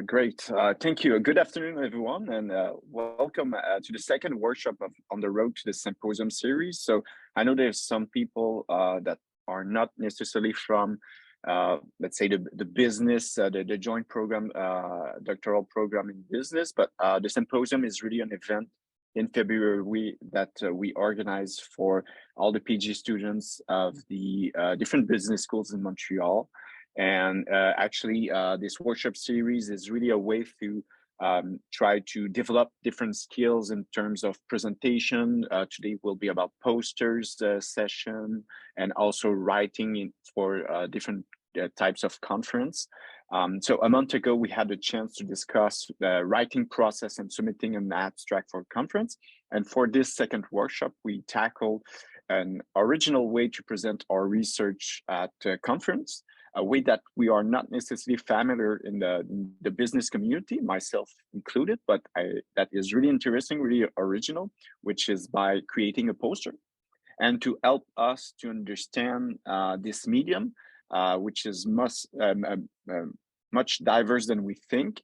Great. Thank you. Good afternoon, everyone, and welcome to the second workshop on the road to the symposium series. So I know there's some people that are not necessarily from, let's say, the business, the joint program, doctoral program in business, but the symposium is really an event in February that we organize for all the PG students of the different business schools in Montreal. And actually, this workshop series is really a way to try to develop different skills in terms of presentation. Today will be about posters session and also writing for different types of conference. So a month ago, we had a chance to discuss the writing process and submitting an abstract for a conference. And for this second workshop, we tackled an original way to present our research at a conference, a way that we are not necessarily familiar in the business community, myself included, but that is really interesting, really original, which is by creating a poster. And to help us to understand this medium, which is much diverse than we think,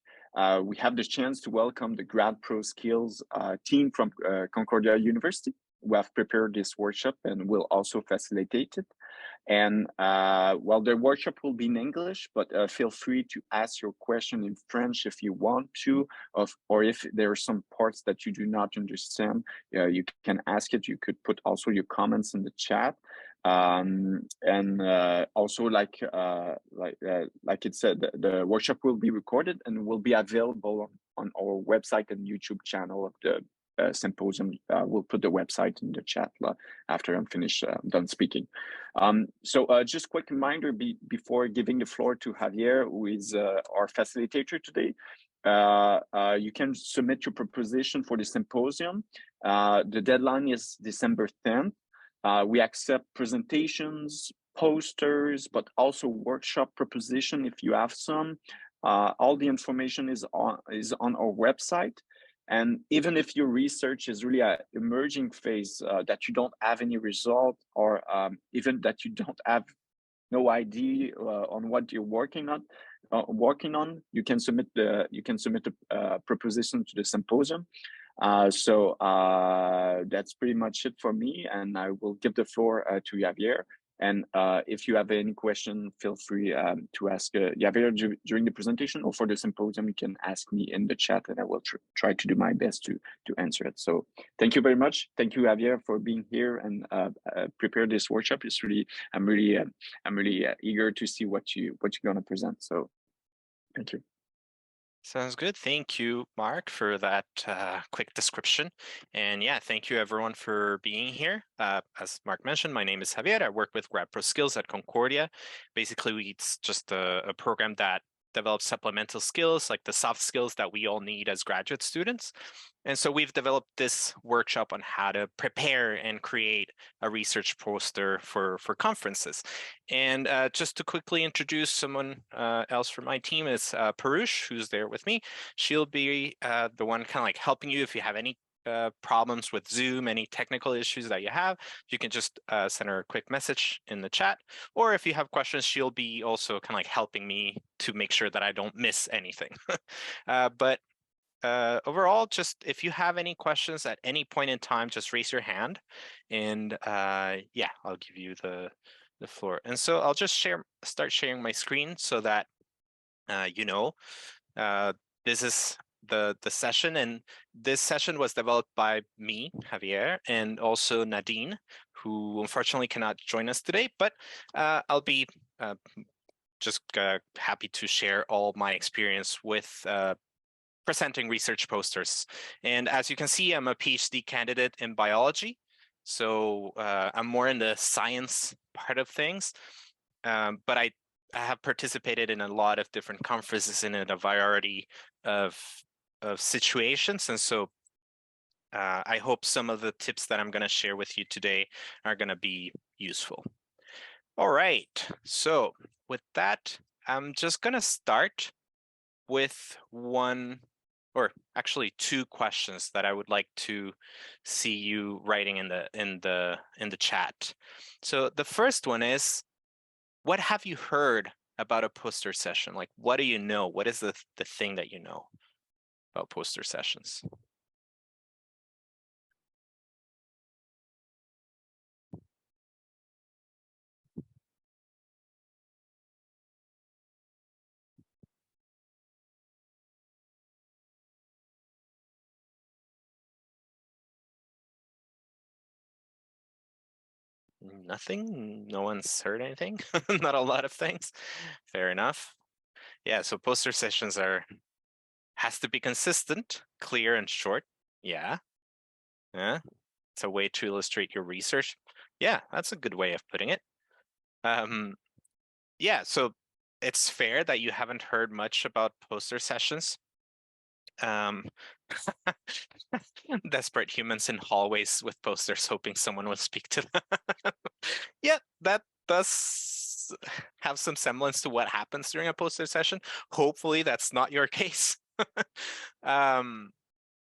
we have the chance to welcome the Grad Pro Skills team from Concordia University, who have prepared this workshop and will also facilitate it. And well, the workshop will be in English, but feel free to ask your question in French if you want to, or if there are some parts that you do not understand, you can ask it. You could put also your comments in the chat. And also, like it said, the workshop will be recorded and will be available on our website and YouTube channel of the symposium. We'll put the website in the chat after I'm finished, done speaking. So just quick reminder before giving the floor to Javier, who is our facilitator today. You can submit your proposition for the symposium. The deadline is December 10th. We accept presentations, posters, but also workshop proposition if you have some. All the information is on our website. And even if your research is really an emerging phase, that you don't have any result, or even that you don't have no idea on what you're working on, you can submit the proposition to the symposium. So that's pretty much it for me, and I will give the floor to Javier. And if you have any question, feel free to ask Javier during the presentation, or for the symposium, you can ask me in the chat, and I will try to do my best to answer it. So thank you very much. Thank you, Javier, for being here and prepare this workshop. It's really, I'm really eager to see what you're going to present. So thank you. Sounds good. Thank you, Mark, for that quick description. And yeah, thank you everyone for being here. As Mark mentioned, my name is Javier. I work with Grad Pro Skills at Concordia. Basically, it's just a program that develops supplemental skills, like the soft skills that we all need as graduate students. And so we've developed this workshop on how to prepare and create a research poster for conferences. And just to quickly introduce someone else from my team is Parush, who's there with me. She'll be the one kind of like helping you if you have any problems with Zoom, any technical issues that you have. You can just send her a quick message in the chat, or if you have questions, she'll be also kind of like helping me to make sure that I don't miss anything. But overall, just if you have any questions at any point in time, just raise your hand, and yeah, I'll give you the floor. And so I'll just start sharing my screen so that you know, this is the session, and this session was developed by me, Javier, and also Nadine, who unfortunately cannot join us today, but I'll be just happy to share all my experience with presenting research posters. And as you can see, I'm a PhD candidate in biology, so I'm more in the science part of things, but I have participated in a lot of different conferences and in a variety of situations. And so I hope some of the tips that I'm going to share with you today are going to be useful. All right. So with that, I'm just going to start with one, or actually two questions that I would like to see you writing in the chat. So the first one is, what have you heard about a poster session? Like, what do you know? What is the thing that you know about poster sessions? Nothing? No one's heard anything? Not a lot of things. Fair enough. Yeah, so poster sessions has to be consistent, clear, and short. Yeah. Yeah. It's a way to illustrate your research. Yeah, that's a good way of putting it. Yeah, so it's fair that you haven't heard much about poster sessions. Desperate humans in hallways with posters hoping someone would speak to them. Yeah, that does have some semblance to what happens during a poster session. Hopefully that's not your case.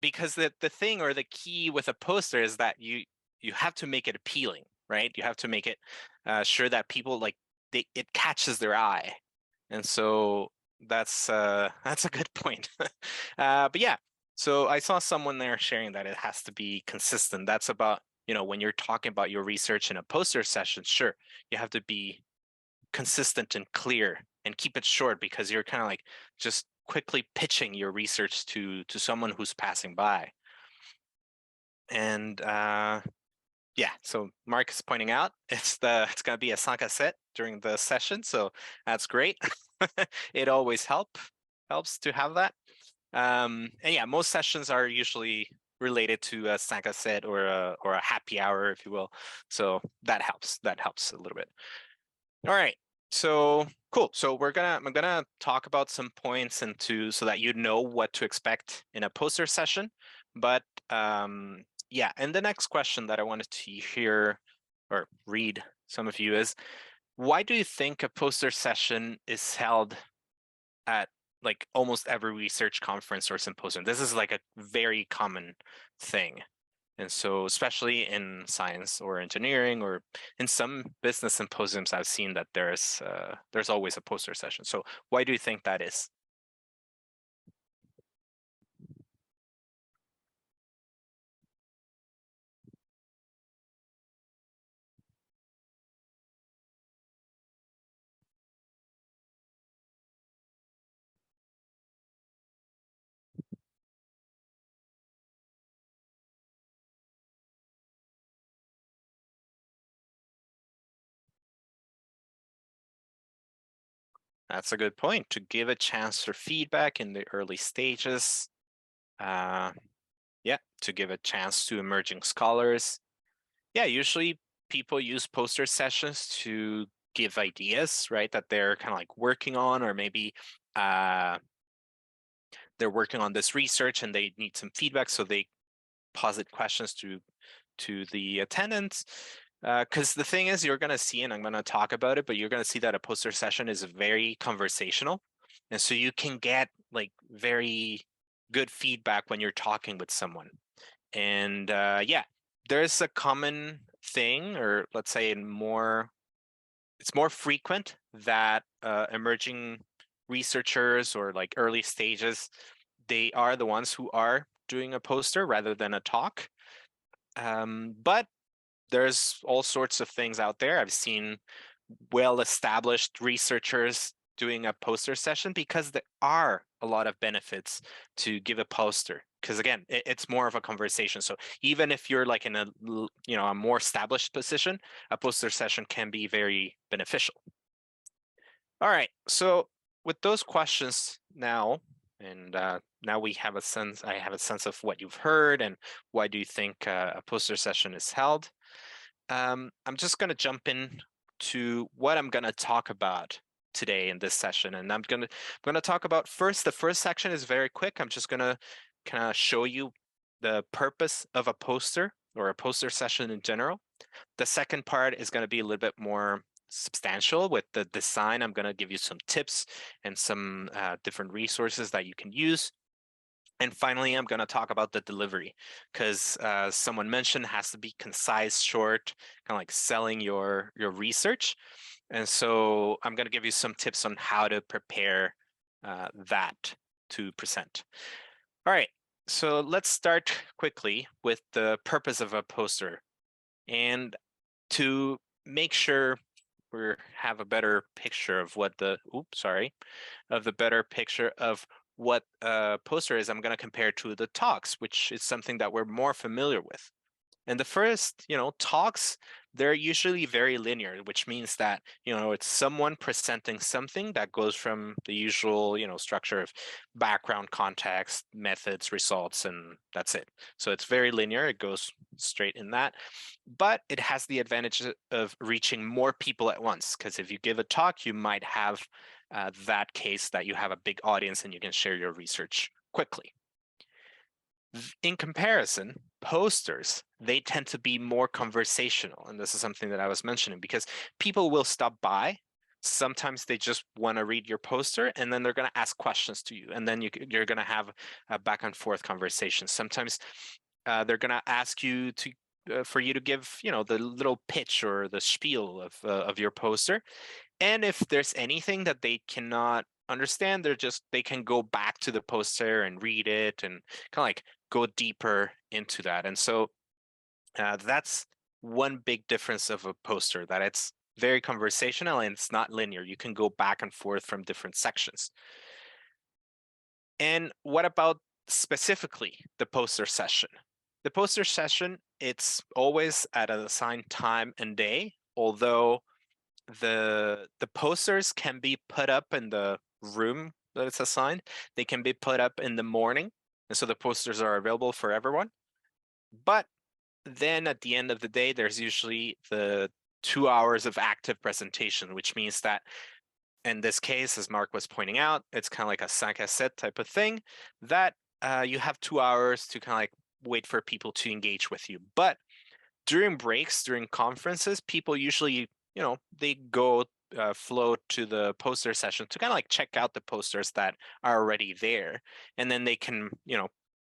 Because the thing or the key with a poster is that you have to make it appealing, right? You have to make it sure that people like it catches their eye. And so that's a good point. But yeah, so I saw someone there sharing that it has to be consistent. That's about, when you're talking about your research in a poster session, sure, you have to be consistent and clear and keep it short because you're kind of like just quickly pitching your research to someone who's passing by. And yeah, so Mark is pointing out it's gonna be a 5 à 7 during the session, so that's great. It always helps to have that. And yeah, most sessions are usually related to a 5 à 7 or a happy hour, if you will. So that helps. That helps a little bit. All right. So cool. So I'm gonna talk about some points so that you know what to expect in a poster session. But yeah, and the next question that I wanted to hear or read some of you is, why do you think a poster session is held at like almost every research conference or symposium? This is like a very common thing. And so especially in science or engineering or in some business symposiums, I've seen that there's always a poster session. So why do you think that is? That's a good point, to give a chance for feedback in the early stages. Yeah, to give a chance to emerging scholars. Yeah, usually people use poster sessions to give ideas, right, that they're kind of like working on, or maybe they're working on this research and they need some feedback, so they posit questions to the attendants. Because the thing is, you're going to see, and I'm going to talk about it, but you're going to see that a poster session is very conversational. And so you can get like very good feedback when you're talking with someone. And yeah, there's a common thing, or let's say it's more frequent that emerging researchers or like early stages, they are the ones who are doing a poster rather than a talk. But there's all sorts of things out there. I've seen well-established researchers doing a poster session because there are a lot of benefits to give a poster. Because again, it's more of a conversation. So even if you're like in a more established position, a poster session can be very beneficial. All right. So with those questions now, and now we have a sense. I have a sense of what you've heard and why do you think a poster session is held. I'm just going to jump in to what I'm going to talk about today in this session. And I'm going to talk about first, the first section is very quick. I'm just going to kind of show you the purpose of a poster or a poster session in general. The second part is going to be a little bit more substantial with the design. I'm going to give you some tips and some different resources that you can use. And finally, I'm going to talk about the delivery because someone mentioned it has to be concise, short, kind of like selling your research. And so I'm going to give you some tips on how to prepare that to present. All right, so let's start quickly with the purpose of a poster. And to make sure we have a better picture of what the, better picture of what a poster is, I'm going to compare to the talks, which is something that we're more familiar with. And the first, talks, they're usually very linear, which means that, it's someone presenting something that goes from the usual, structure of background, context, methods, results, and that's it. So it's very linear. It goes straight in that. But it has the advantage of reaching more people at once, because if you give a talk, you might have that case that you have a big audience and you can share your research quickly. In comparison, posters, they tend to be more conversational. And this is something that I was mentioning because people will stop by. Sometimes they just want to read your poster and then they're going to ask questions to you. And then you're going to have a back and forth conversation. Sometimes they're going to ask you to for you to give, the little pitch or the spiel of your poster. And if there's anything that they cannot understand, they can go back to the poster and read it and kind of like go deeper into that. And so that's one big difference of a poster, that it's very conversational and it's not linear. You can go back and forth from different sections. And what about specifically the poster session? The poster session, it's always at an assigned time and day, although the posters can be put up in the room that it's assigned. They can be put up in the morning, and so the posters are available for everyone. But then at the end of the day, there's usually the 2 hours of active presentation, which means that in this case, as Mark was pointing out, it's kind of like a 5 à 7 type of thing, that you have 2 hours to kind of like wait for people to engage with you. But during breaks, during conferences, people usually, they go flow to the poster session to kind of like check out the posters that are already there. And then they can,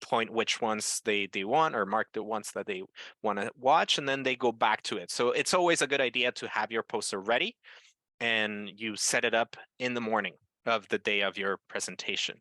point which ones they want or mark the ones that they want to watch, and then they go back to it. So it's always a good idea to have your poster ready and you set it up in the morning of the day of your presentation.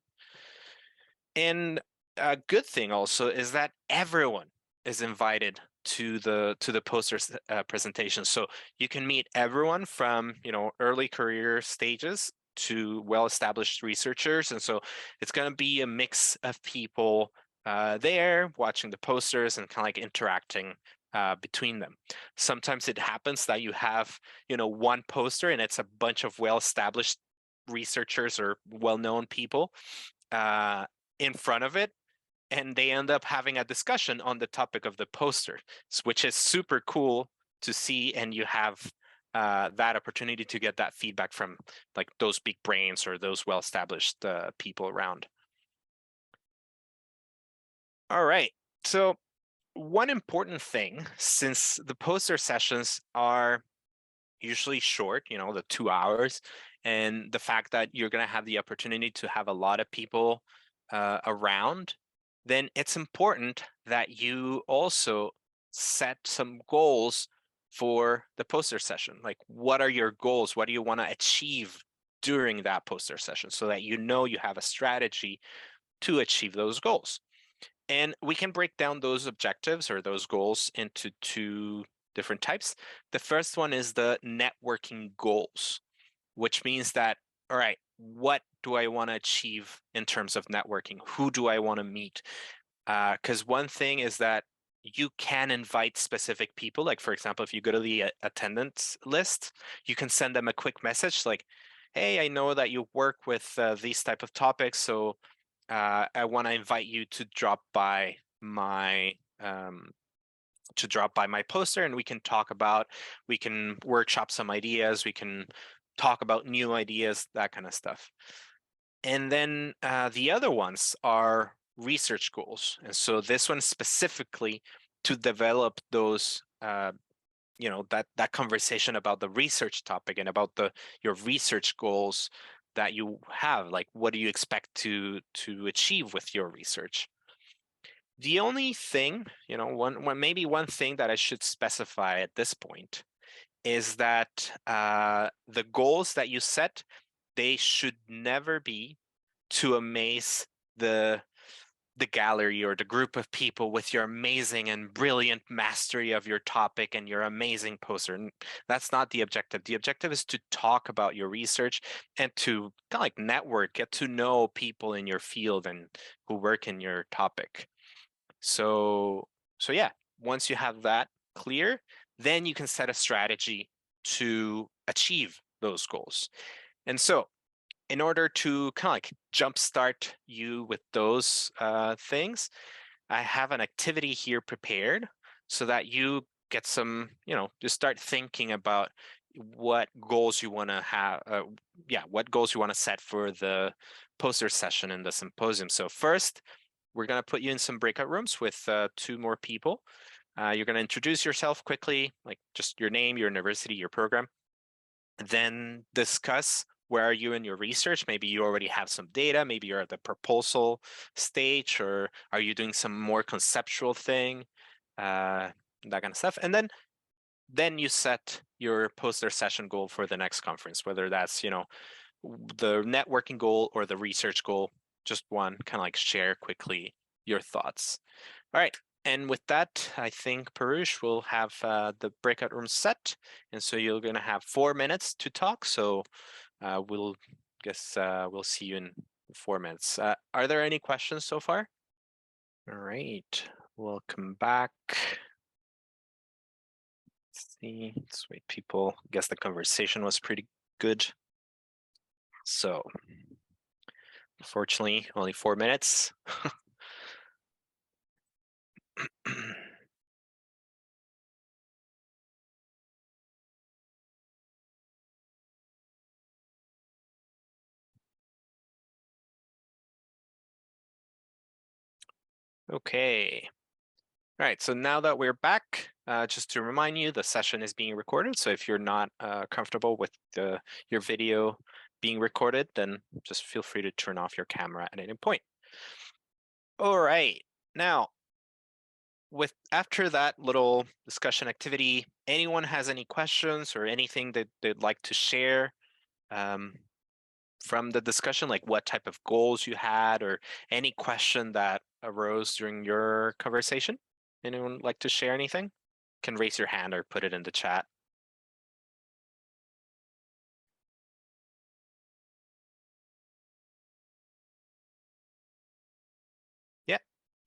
And a good thing also is that everyone is invited to the poster presentation. So you can meet everyone from early career stages to well-established researchers. And so it's going to be a mix of people there watching the posters and kind of like interacting between them. Sometimes it happens that you have one poster and it's a bunch of well-established researchers or well-known people in front of it, and they end up having a discussion on the topic of the poster, which is super cool to see. And you have that opportunity to get that feedback from like those big brains or those well-established people around. All right, so one important thing, since the poster sessions are usually short, the 2 hours, and the fact that you're going to have the opportunity to have a lot of people around, then it's important that you also set some goals for the poster session. Like, what are your goals? What do you want to achieve during that poster session, so that you have a strategy to achieve those goals? And we can break down those objectives or those goals into 2 different types. The first one is the networking goals, which means that, all right, what do I want to achieve in terms of networking? Who do I want to meet? Because one thing is that you can invite specific people. Like, for example, if you go to the attendance list, you can send them a quick message like, hey, I know that you work with these type of topics, so I want to invite you to drop by my poster, and we can workshop some ideas, we can talk about new ideas, that kind of stuff. And then the other ones are research goals. And so this one specifically to develop those that conversation about the research topic and about your research goals that you have? Like, what do you expect to achieve with your research? The only thing, maybe one thing that I should specify at this point is that the goals that you set, they should never be to amaze the gallery or the group of people with your amazing and brilliant mastery of your topic and your amazing poster. And that's not the objective. The objective is to talk about your research and to kind of like network, get to know people in your field and who work in your topic. So yeah, once you have that clear, then you can set a strategy to achieve those goals. And so in order to kind of like jumpstart you with those things, I have an activity here prepared so that you get some, just start thinking about what goals you want to have. What goals you want to set for the poster session in the symposium. So first, we're going to put you in some breakout rooms with 2 more people. You're going to introduce yourself quickly, like just your name, your university, your program. Then discuss where are you in your research. Maybe you already have some data. Maybe you're at the proposal stage, or are you doing some more conceptual thing, that kind of stuff. And then you set your poster session goal for the next conference, whether that's, the networking goal or the research goal. Just one, kind of like share quickly your thoughts. All right. And with that, I think Parush will have the breakout room set. And so you're going to have 4 minutes to talk. So we'll see you in 4 minutes. Are there any questions so far? All right. Welcome back. Let's see. Let's wait, people. I guess the conversation was pretty good. So unfortunately, only 4 minutes. Okay. All right, so now that we're back, just to remind you, the session is being recorded. So if you're not comfortable with your video being recorded, then just feel free to turn off your camera at any point. All right, now, after that little discussion activity, anyone has any questions or anything that they'd like to share from the discussion, like what type of goals you had or any question that arose during your conversation? Anyone like to share anything? Can raise your hand or put it in the chat. Yeah,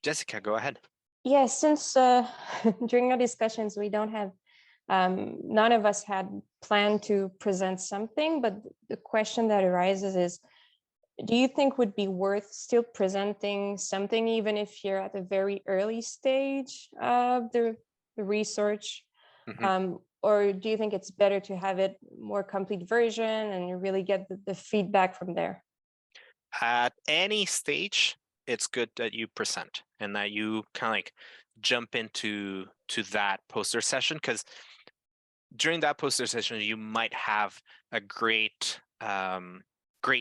Jessica, go ahead. Yeah, since during our discussions, we don't have, none of us had planned to present something, but the question that arises is, do you think would be worth still presenting something, even if you're at a very early stage of the research? Mm-hmm. Or do you think it's better to have it more complete version and you really get the feedback from there? At any stage, it's good that you present and that you kind of like jump into that poster session, because during that poster session, you might have a great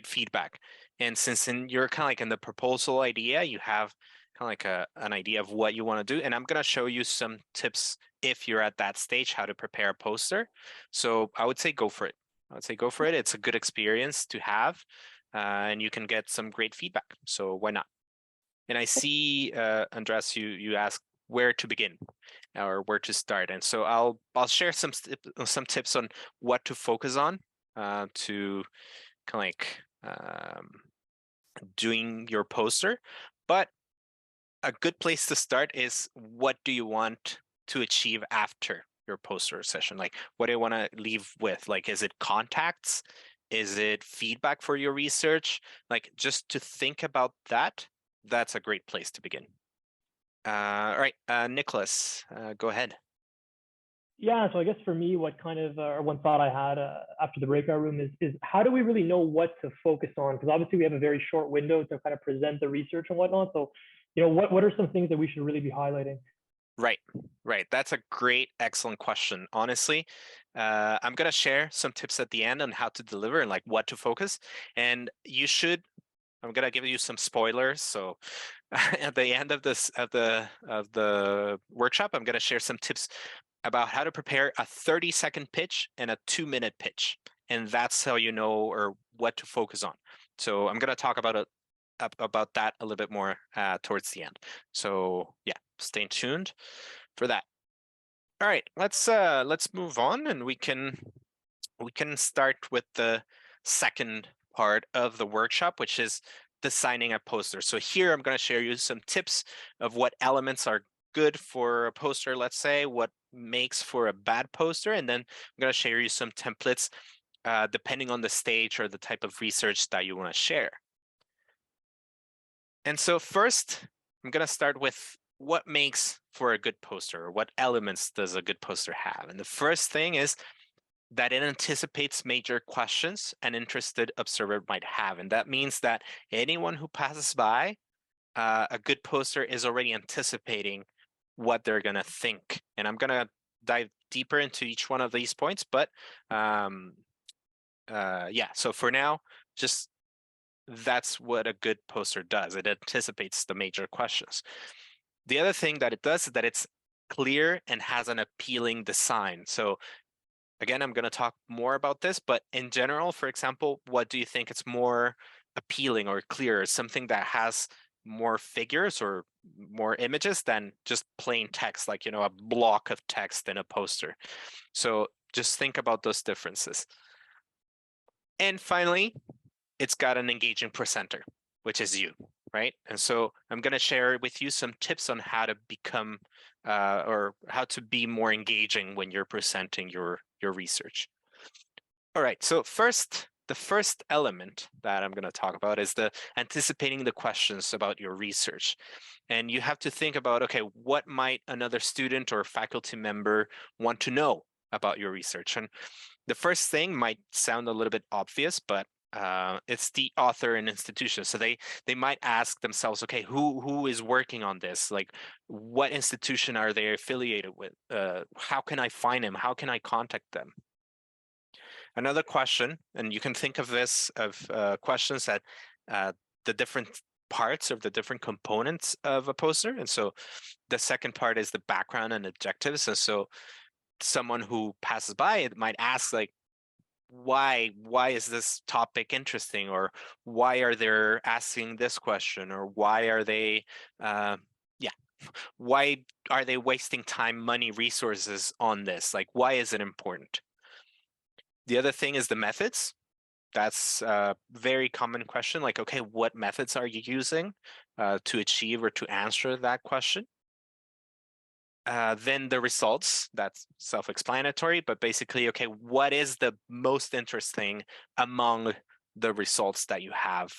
feedback. And since you're kind of like in the proposal idea, you have kind of like an idea of what you want to do. And I'm going to show you some tips if you're at that stage, how to prepare a poster. So I would say go for it. It's a good experience to have, and you can get some great feedback. So why not? And I see, Andres, you asked where to begin or where to start. And so I'll share some tips on what to focus on to kind of like doing your poster. But a good place to start is, what do you want to achieve after your poster session? Like, what do you want to leave with? Like, is it contacts? Is it feedback for your research? Like, just to think about that, that's a great place to begin. All right, Nicholas, go ahead. Yeah, so I guess for me, what kind of one thought I had after the breakout room is how do we really know what to focus on? Because obviously we have a very short window to kind of present the research and whatnot. So, what are some things that we should really be highlighting? Right, right. That's a great, excellent question. Honestly, I'm going to share some tips at the end on how to deliver and like what to focus. And you should, I'm going to give you some spoilers. So at the end of the workshop, I'm going to share some tips about how to prepare a 30-second pitch and a 2-minute pitch. And that's how you know or what to focus on. So I'm going to talk about that a little bit more towards the end. So yeah, stay tuned for that. All right, let's move on, and we can start with the second part of the workshop, which is designing a poster. So here I'm going to share you some tips of what elements are good for a poster, let's say, what makes for a bad poster, and then I'm going to share you some templates depending on the stage or the type of research that you want to share. And so first, I'm going to start with what makes for a good poster, or what elements does a good poster have? And the first thing is that it anticipates major questions an interested observer might have. And that means that anyone who passes by a good poster is already anticipating what they're going to think. And I'm going to dive deeper into each one of these points. But yeah, so for now, just that's what a good poster does. It anticipates the major questions. The other thing that it does is that it's clear and has an appealing design. So again, I'm going to talk more about this, but in general, for example, what do you think it's more appealing or clear? Something that has more figures or more images than just plain text, like, you know, a block of text in a poster. So just think about those differences. And finally, it's got an engaging presenter, which is you, right? And so I'm going to share with you some tips on how to become or how to be more engaging when you're presenting your research. All right, so the first element that I'm going to talk about is the anticipating the questions about your research. And you have to think about, okay, what might another student or faculty member want to know about your research? And the first thing might sound a little bit obvious, but it's the author and institution. So they might ask themselves, okay, who is working on this? Like, what institution are they affiliated with? How can I find them? How can I contact them? Another question, and you can think of this of questions that the different parts of the different components of a poster. And so the second part is the background and objectives. And so someone who passes by it might ask, like, why is this topic interesting, or why are they asking this question, or why are they why are they wasting time, money, resources on this? Like, why is it important? The other thing is the methods. That's a very common question, like, okay, what methods are you using to achieve or to answer that question? Then the results, that's self-explanatory, but basically, okay, what is the most interesting among the results that you have?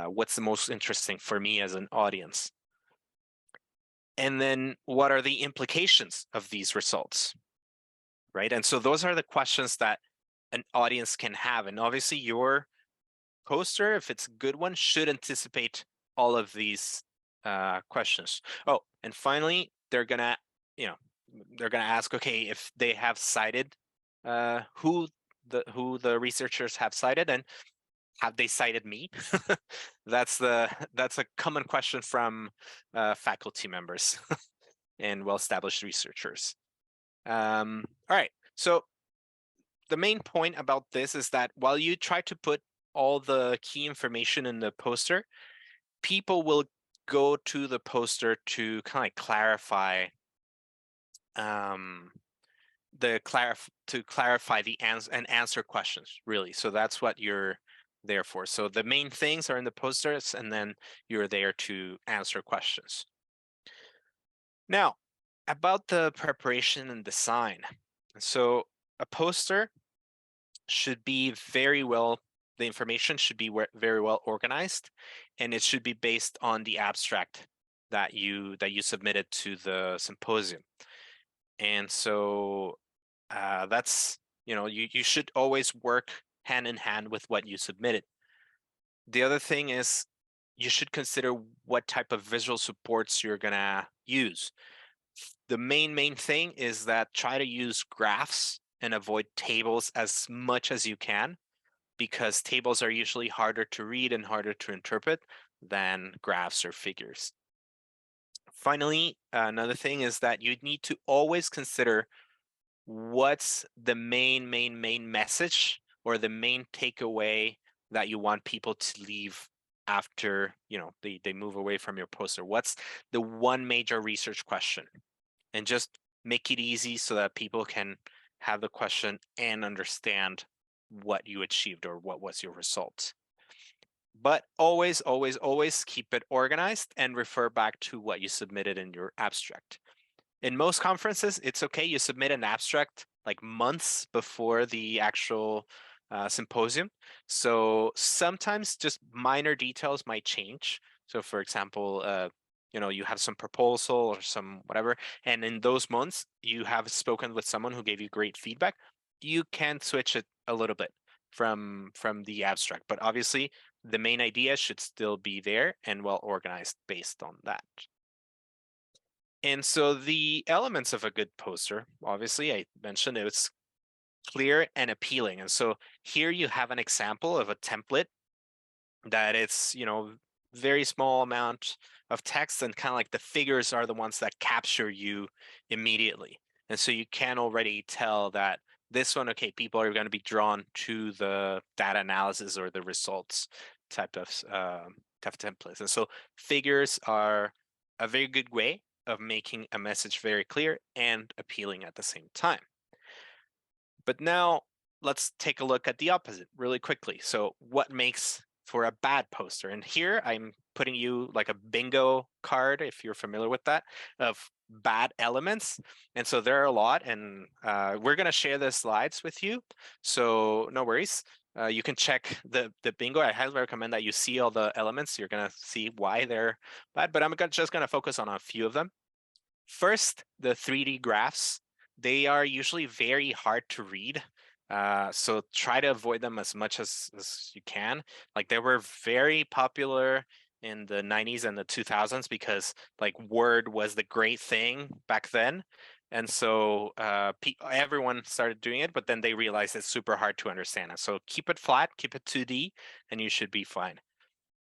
What's the most interesting for me as an audience? And then what are the implications of these results, right? And so those are the questions that an audience can have. And obviously your poster, if it's a good one, should anticipate all of these questions. Oh, and finally, they're gonna ask, okay, if they have cited who the researchers have cited, and have they cited me? That's a common question from faculty members and well-established researchers. All right, so the main point about this is that while you try to put all the key information in the poster, people will go to the poster to kind of clarify to clarify the answer and answer questions, really. So that's what you're there for. So the main things are in the posters, and then you're there to answer questions. Now, about the preparation and design. So a poster should be the information should be very well organized, and it should be based on the abstract that you submitted to the symposium. And so that's, you should always work hand in hand with what you submitted. The other thing is you should consider what type of visual supports you're gonna use. The main thing is that try to use graphs and avoid tables as much as you can, because tables are usually harder to read and harder to interpret than graphs or figures. Finally, another thing is that you need to always consider what's the main message or the main takeaway that you want people to leave after, you know, they move away from your poster. What's the one major research question? And just make it easy so that people can have the question and understand what you achieved or what was your result. But always keep it organized and refer back to what you submitted in your abstract. In most conferences, it's okay. You submit an abstract like months before the actual symposium. So sometimes just minor details might change. So for example, you know, you have some proposal or some whatever, and in those months you have spoken with someone who gave you great feedback, you can switch it a little bit from the abstract, but obviously the main idea should still be there and well organized based on that. And so the elements of a good poster, obviously I mentioned it's clear and appealing. And so here you have an example of a template that it's, you know, very small amount of text, and kind of like the figures are the ones that capture you immediately. And so you can already tell that this one, okay, people are going to be drawn to the data analysis or the results type of templates. And so figures are a very good way of making a message very clear and appealing at the same time. But now let's take a look at the opposite really quickly. So what makes for a bad poster? And here I'm putting you like a bingo card, if you're familiar with that, of bad elements. And so there are a lot, and we're going to share the slides with you. So no worries. You can check the bingo. I highly recommend that you see all the elements. You're going to see why they're bad, but I'm just going to focus on a few of them. First, the 3D graphs. They are usually very hard to read. So try to avoid them as much as you can. Like they were very popular in the 90s and the 2000s because like Word was the great thing back then. And so everyone started doing it, but then they realized it's super hard to understand. And so keep it flat, keep it 2D, and you should be fine.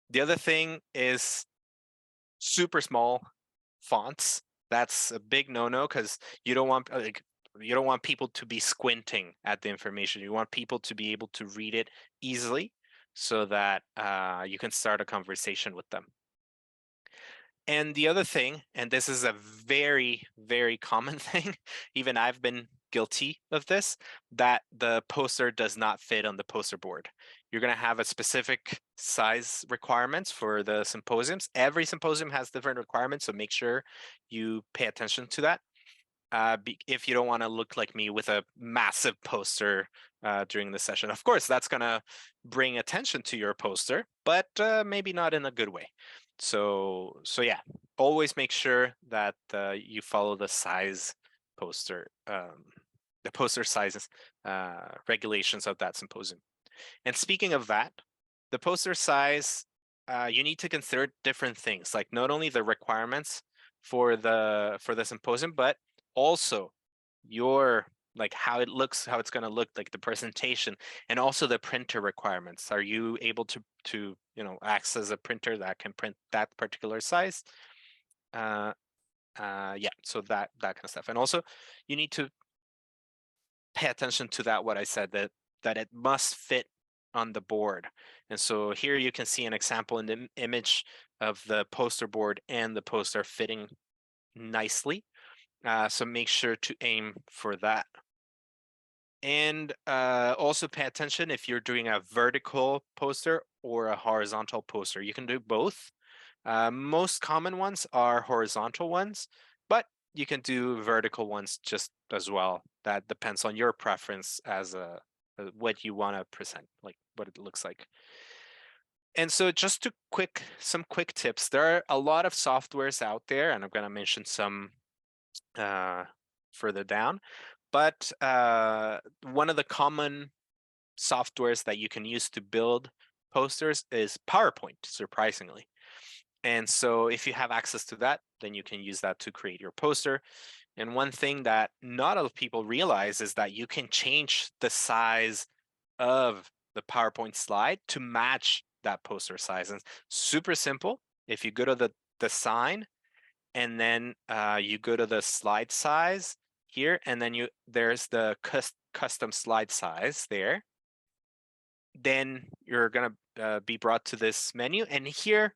The other thing is super small fonts. That's a big no-no because you don't want people to be squinting at the information. You want people to be able to read it easily so that you can start a conversation with them. And the other thing, and this is a very common thing, even I've been guilty of this, that the poster does not fit on the poster board. You're going to have a specific size requirements for the symposiums. Every symposium has different requirements, so make sure you pay attention to that. If you don't want to look like me with a massive poster during the session. Of course, that's going to bring attention to your poster, but maybe not in a good way. So yeah, always make sure that you follow the size poster, the poster sizes regulations of that symposium. And speaking of that, the poster size, you need to consider different things, like not only the requirements for the symposium, but also your like how it looks, how it's going to look, like the presentation, and also the printer requirements. Are you able to you know access a printer that can print that particular size? Yeah, so that kind of stuff. And also you need to pay attention to that, what I said, that it must fit on the board. And so here you can see an example in the image of the poster board and the poster fitting nicely. So make sure to aim for that. And also pay attention if you're doing a vertical poster or a horizontal poster. You can do both. Most common ones are horizontal ones, but you can do vertical ones just as well. That depends on your preference as what you want to present, like what it looks like. And so just some quick tips. There are a lot of softwares out there, and I'm going to mention some further down. But one of the common softwares that you can use to build posters is PowerPoint, surprisingly. And so if you have access to that, then you can use that to create your poster. And one thing that not a lot of people realize is that you can change the size of the PowerPoint slide to match that poster size. And super simple. If you go to the design and then you go to the slide size here, and then there's the custom slide size there. Then you're gonna be brought to this menu, and here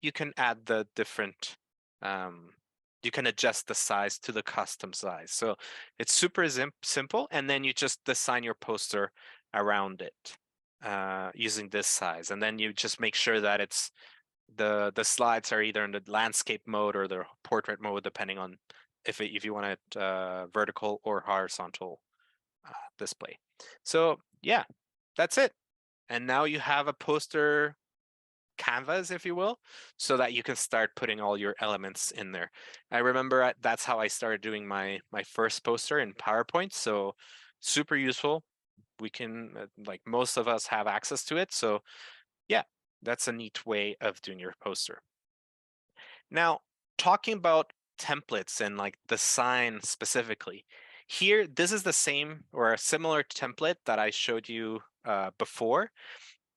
you can add the different, you can adjust the size to the custom size. So it's super simple, and then you just design your poster around it using this size. And then you just make sure that it's the slides are either in the landscape mode or the portrait mode, depending on if you want it vertical or horizontal display. So yeah, that's it. And now you have a poster canvas, if you will, so that you can start putting all your elements in there. I remember that's how I started doing my first poster in PowerPoint. So super useful. We can, like most of us have access to it. So yeah, that's a neat way of doing your poster. Now, talking about templates and like the sign specifically, here, this is the same or a similar template that I showed you before.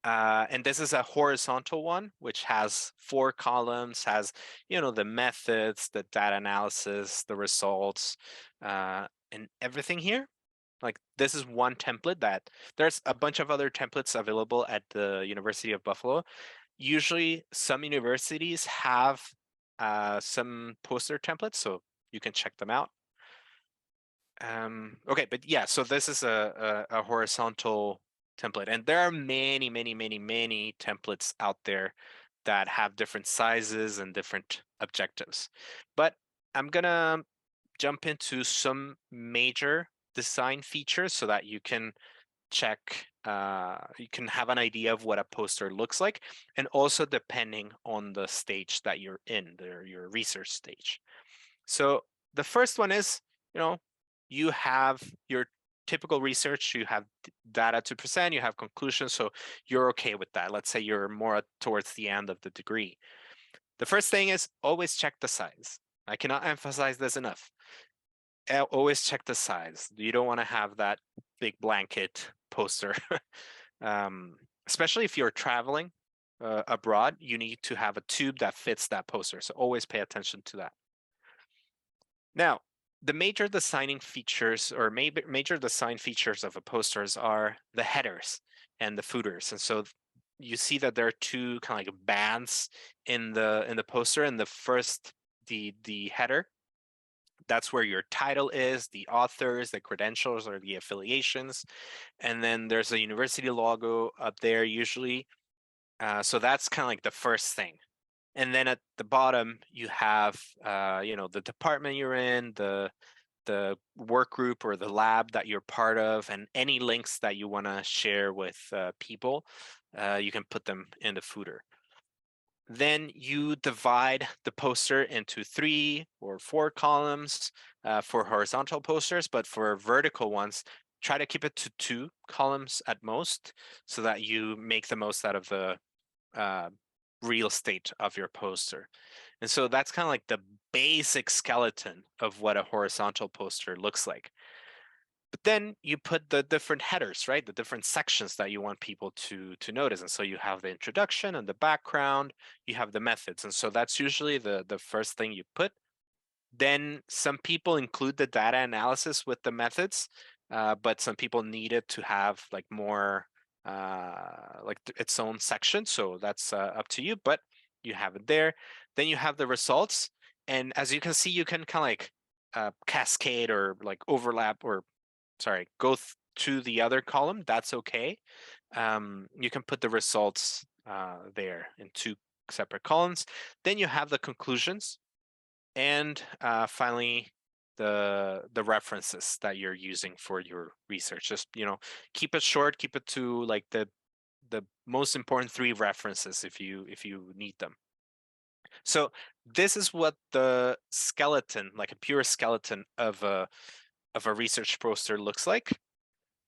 And this is a horizontal one, which has 4 columns, has, the methods, the data analysis, the results, and everything here. Like this is one template that there's a bunch of other templates available at the University of Buffalo. Usually some universities have some poster templates, so you can check them out. Okay, but yeah, so this is a horizontal template, and there are many templates out there that have different sizes and different objectives. But I'm gonna jump into some major design features so that you can check, you can have an idea of what a poster looks like, and also depending on the stage that you're in, your research stage. So the first one is, you have your typical research, you have data to present, you have conclusions, so you're okay with that. Let's say you're more towards the end of the degree. The first thing is always check the size. I cannot emphasize this enough. Always check the size. You don't want to have that big blanket poster. Especially if you're traveling abroad, you need to have a tube that fits that poster. So always pay attention to that. Now, the major designing features or major design features of a posters are the headers and the footers. And so you see that there are 2 kind of like bands in the poster. And the first, the header, that's where your title is, the authors, the credentials, or the affiliations. And then there's a university logo up there usually. So that's kind of like the first thing. And then at the bottom, you have, the department you're in, the work group or the lab that you're part of, and any links that you want to share with people, you can put them in the footer. Then you divide the poster into 3 or 4 columns for horizontal posters, but for vertical ones, try to keep it to 2 columns at most so that you make the most out of the real estate of your poster. And so that's kind of like the basic skeleton of what a horizontal poster looks like. But then you put the different headers, right? The different sections that you want people to notice. And so you have the introduction and the background, you have the methods. And so that's usually the first thing you put. Then some people include the data analysis with the methods, but some people need it to have like more like its own section. So that's up to you, but you have it there. Then you have the results. And as you can see, you can kind of like cascade or like overlap or go to the other column. That's okay. You can put the results there in 2 separate columns. Then you have the conclusions. And finally, the references that you're using for your research. Just, keep it short, keep it to like the most important 3 references if you need them. So this is what the skeleton, like a pure skeleton of a research poster looks like.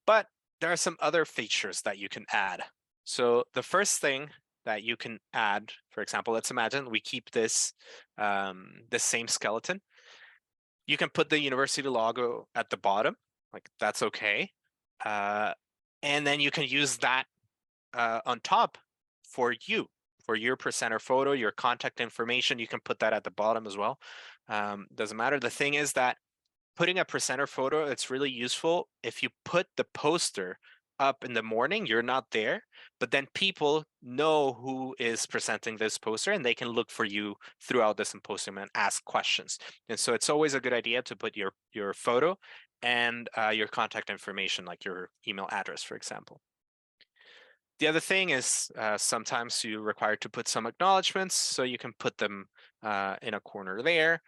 But there are some other features that you can add. So the first thing that you can add. For example, let's imagine we keep this the same skeleton. You can put the university logo at the bottom, like that's okay. And then you can use that on top for your presenter photo, your contact information. You can put that at the bottom as well. Doesn't matter. The thing is that putting a presenter photo, it's really useful if you put the poster up in the morning, you're not there, but then people know who is presenting this poster and they can look for you throughout the symposium and ask questions. And so it's always a good idea to put your photo and your contact information, like your email address, for example. The other thing is sometimes you're required to put some acknowledgements, so you can put them in a corner there.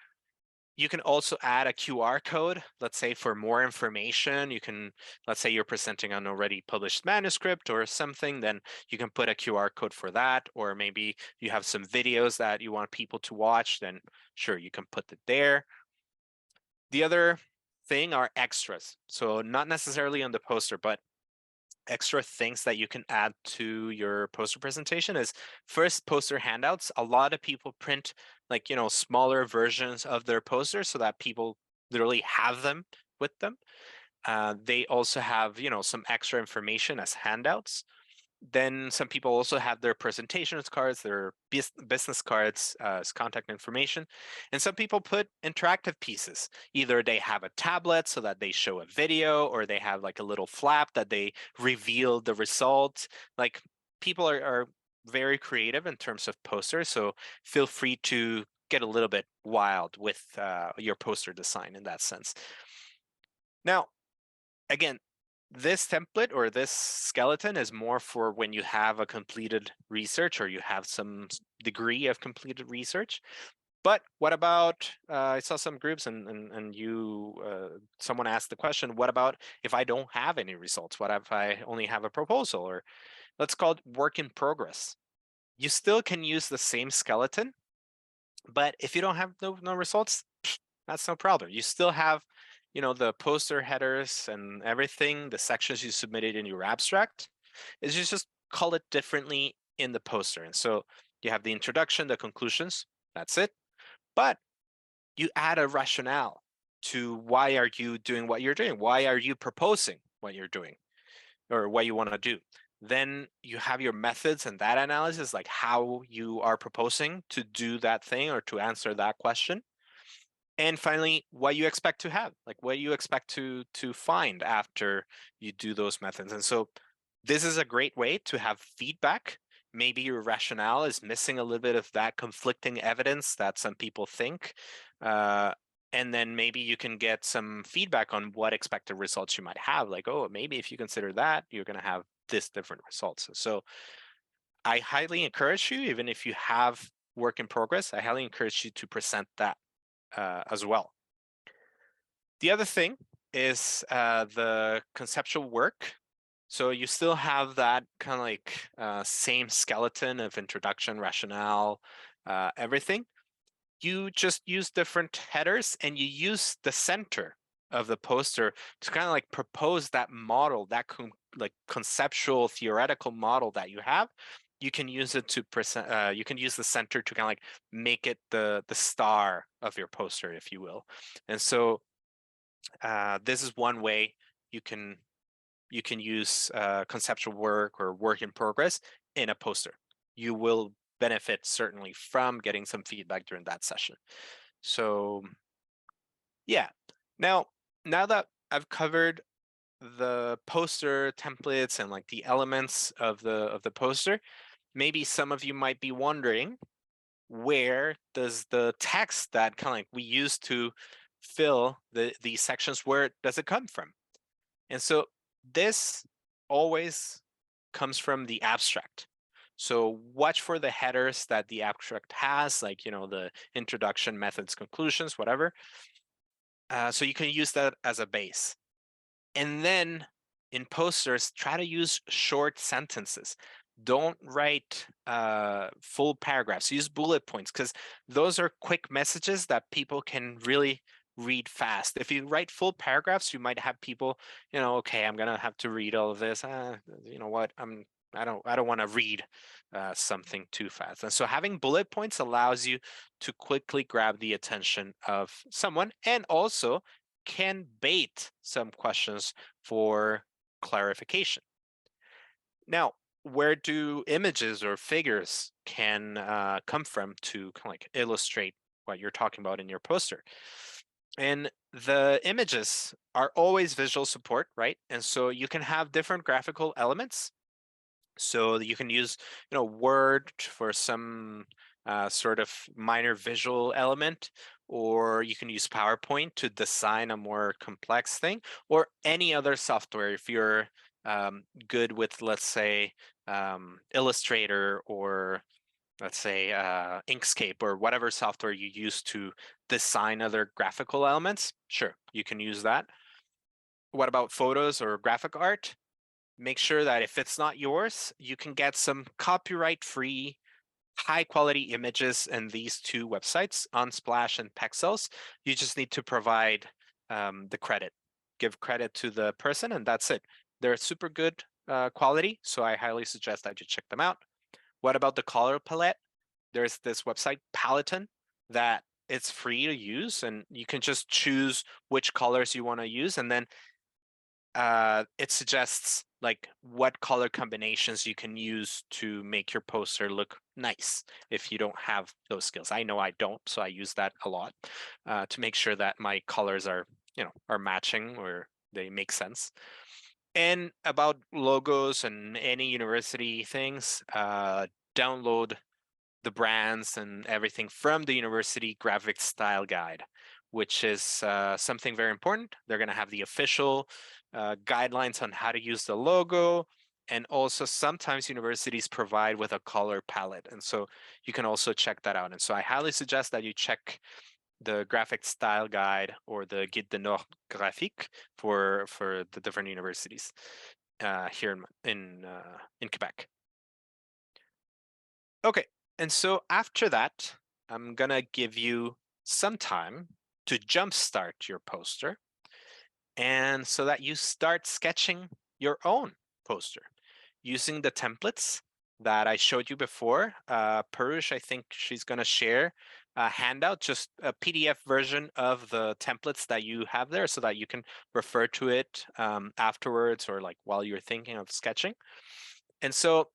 You can also add a QR code, let's say for more information. You can, let's say you're presenting an already published manuscript or something, then you can put a QR code for that. Or maybe you have some videos that you want people to watch, then sure, you can put it there. The other thing are extras. So not necessarily on the poster, but extra things that you can add to your poster presentation is first poster handouts. A lot of people print like, smaller versions of their posters so that people literally have them with them. They also have, some extra information as handouts. Then some people also have their presentations cards, their business cards as contact information. And some people put interactive pieces. Either they have a tablet so that they show a video, or they have like a little flap that they reveal the results. Like people are very creative in terms of posters. So feel free to get a little bit wild with your poster design in that sense. Now, again, this template or this skeleton is more for when you have a completed research or you have some degree of completed research. But what about, I saw some groups and you, someone asked the question, what about if I don't have any results? What if I only have a proposal? Or let's call it work in progress. You still can use the same skeleton, but if you don't have no results, that's no problem. You still have the poster headers and everything, the sections you submitted in your abstract, is you just call it differently in the poster. And so you have the introduction, the conclusions, that's it. But you add a rationale to why are you doing what you're doing? Why are you proposing what you're doing or what you want to do? Then you have your methods and that analysis, like how you are proposing to do that thing or to answer that question. And finally, what you expect to have, like what you expect to find after you do those methods. And so this is a great way to have feedback. Maybe your rationale is missing a little bit of that conflicting evidence that some people think. And then maybe you can get some feedback on what expected results you might have. Like, oh, maybe if you consider that, you're going to have this different results. So I highly encourage you, even if you have work in progress, I highly encourage you to present that as well. The other thing is the conceptual work. So you still have that kind of like same skeleton of introduction, rationale, everything. You just use different headers and you use the center of the poster to kind of like propose that model, that like conceptual theoretical model that you have. You can use it to present, you can use the center to kind of like make it the star of your poster, if you will. And so this is one way you can use conceptual work or work in progress in a poster. You will benefit certainly from getting some feedback during that session. So yeah, now that I've covered the poster templates and like the elements of the poster, maybe some of you might be wondering, where does the text that kind of like we use to fill these sections, where does it come from? And so this always comes from the abstract. So watch for the headers that the abstract has, like, the introduction, methods, conclusions, whatever. So you can use that as a base. And then in posters, try to use short sentences. Don't write full paragraphs. Use bullet points, because those are quick messages that people can really read fast. If you write full paragraphs, you might have people, okay, I'm gonna have to read all of this. You know what? I'm I don't want to read something too fast. And so having bullet points allows you to quickly grab the attention of someone, and also can bait some questions for clarification. Now, where do images or figures can come from to kind of like illustrate what you're talking about in your poster? And the images are always visual support, right? And so you can have different graphical elements. So you can use, Word for some sort of minor visual element, or you can use PowerPoint to design a more complex thing, or any other software if you're good with, let's say, Illustrator, or let's say Inkscape, or whatever software you use to design other graphical elements. Sure, you can use that. What about photos or graphic art? Make sure that if it's not yours, you can get some copyright-free, high-quality images in these two websites, Unsplash and Pexels. You just need to provide the credit. Give credit to the person, and that's it. They're super good quality, so I highly suggest that you check them out. What about the color palette? There's this website, Paletton, that it's free to use, and you can just choose which colors you want to use, and then it suggests like what color combinations you can use to make your poster look nice if you don't have those skills. I know I don't, so I use that a lot to make sure that my colors are, are matching, or they make sense. And about logos and any university things, download the brands and everything from the university graphic style guide, which is something very important. They're going to have the official guidelines on how to use the logo, and also sometimes universities provide with a color palette, and so you can also check that out. And so I highly suggest that you check the graphic style guide or the Guide de Nord graphique for the different universities here in Quebec. Okay, and so after that, I'm gonna give you some time to jumpstart your poster, and so that you start sketching your own poster using the templates that I showed you before. Parush, I think she's gonna share a handout, just a PDF version of the templates that you have there, so that you can refer to it afterwards, or like while you're thinking of sketching. And so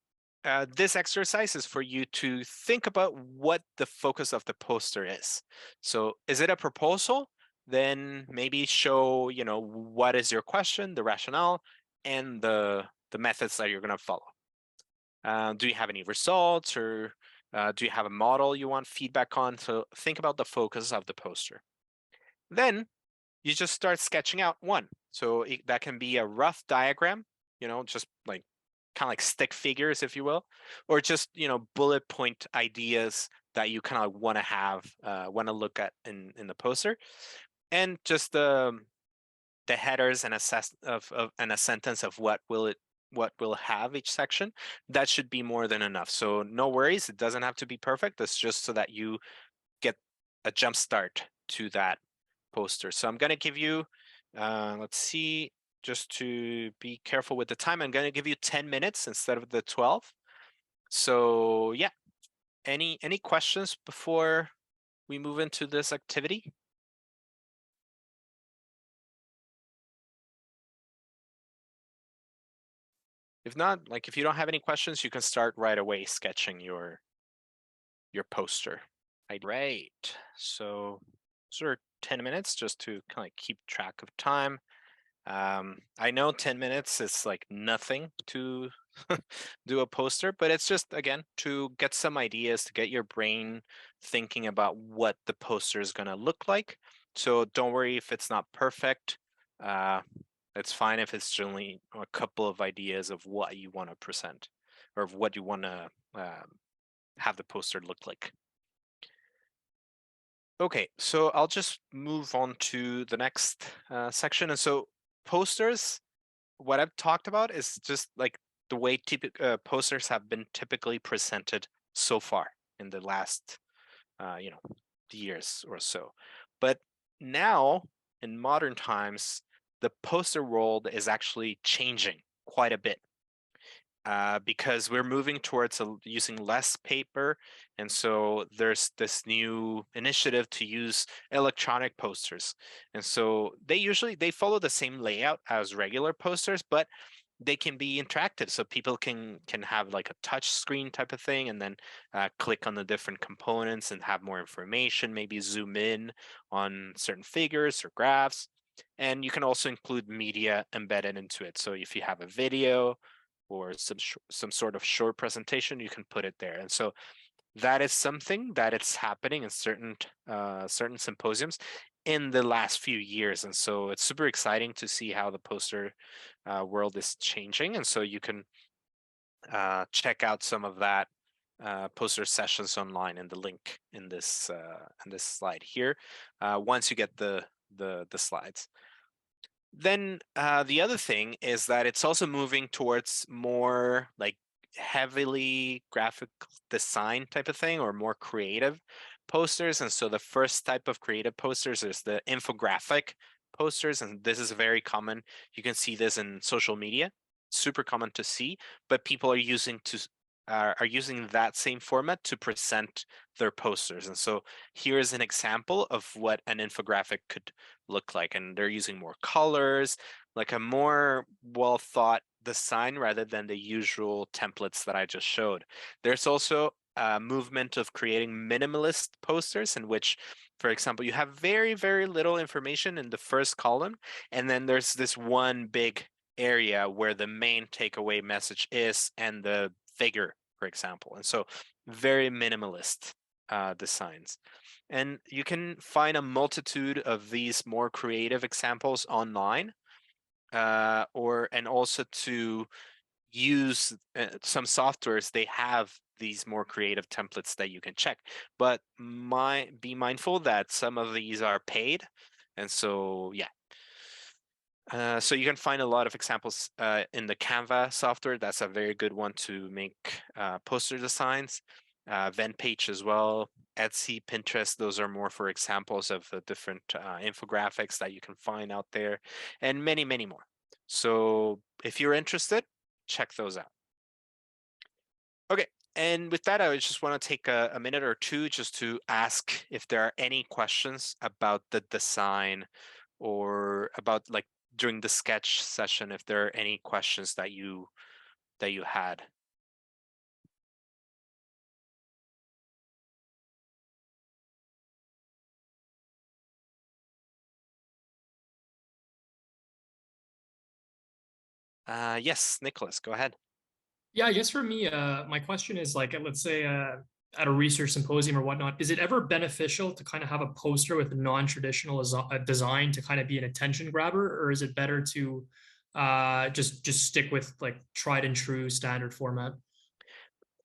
this exercise is for you to think about what the focus of the poster is. So is it a proposal? Then maybe show, what is your question, the rationale, and the methods that you're going to follow. Do you have any results, or do you have a model you want feedback on? So think about the focus of the poster. Then you just start sketching out one. So that can be a rough diagram, just like kind of like stick figures, if you will, or just, bullet point ideas that you kind of want to have, want to look at in the poster, and just the headers and a sentence of what will have each section. That should be more than enough. So no worries, it doesn't have to be perfect. It's just so that you get a jump start to that poster. So I'm going to give you, let's see, just to be careful with the time, I'm going to give you 10 minutes instead of the 12. So yeah, any questions before we move into this activity? If not, like if you don't have any questions, you can start right away sketching your poster. Right. So those are 10 minutes just to kind of keep track of time. I know 10 minutes is like nothing to do a poster, but it's just, again, to get some ideas, to get your brain thinking about what the poster is going to look like. So don't worry if it's not perfect. It's fine if it's only a couple of ideas of what you want to present, or of what you want to have the poster look like. Okay, so I'll just move on to the next section. And so posters, what I've talked about is just like the way posters have been typically presented so far in the last, years or so. But now, in modern times, the poster world is actually changing quite a bit. because we're moving towards using less paper. And so there's this new initiative to use electronic posters. And so they follow the same layout as regular posters, but they can be interactive. So people can have like a touch screen type of thing, and then click on the different components and have more information, maybe zoom in on certain figures or graphs. And you can also include media embedded into it. So if you have a video or some sort of short presentation, you can put it there. And so that is something that it's happening in certain symposiums in the last few years. And so it's super exciting to see how the poster world is changing. And so you can check out some of that poster sessions online in the link in this slide here once you get the slides. Then the other thing is that it's also moving towards more like heavily graphic design type of thing, or more creative posters. And so the first type of creative posters is the infographic posters, and this is very common. You can see this in social media, super common to see, but people are using that same format to present their posters. And so here's an example of what an infographic could look like. And they're using more colors, like a more well thought design rather than the usual templates that I just showed. There's also a movement of creating minimalist posters in which, for example, you have very, very little information in the first column, and then there's this one big area where the main takeaway message is, and the figure, for example. And so very minimalist designs. And you can find a multitude of these more creative examples online, and also to use some softwares, they have these more creative templates that you can check. But be mindful that some of these are paid. And so, yeah. So you can find a lot of examples in the Canva software. That's a very good one to make poster designs. Venpage as well, Etsy, Pinterest. Those are more for examples of the different infographics that you can find out there, and many, many more. So if you're interested, check those out. Okay, and with that, I just want to take a minute or two just to ask if there are any questions about the design, or about like during the sketch session, if there are any questions that you had. Yes, Nicholas, go ahead. Yeah, I guess for me, my question is like, let's say at a research symposium or whatnot, is it ever beneficial to kind of have a poster with a non-traditional design to kind of be an attention grabber, or is it better to just stick with like tried and true standard format?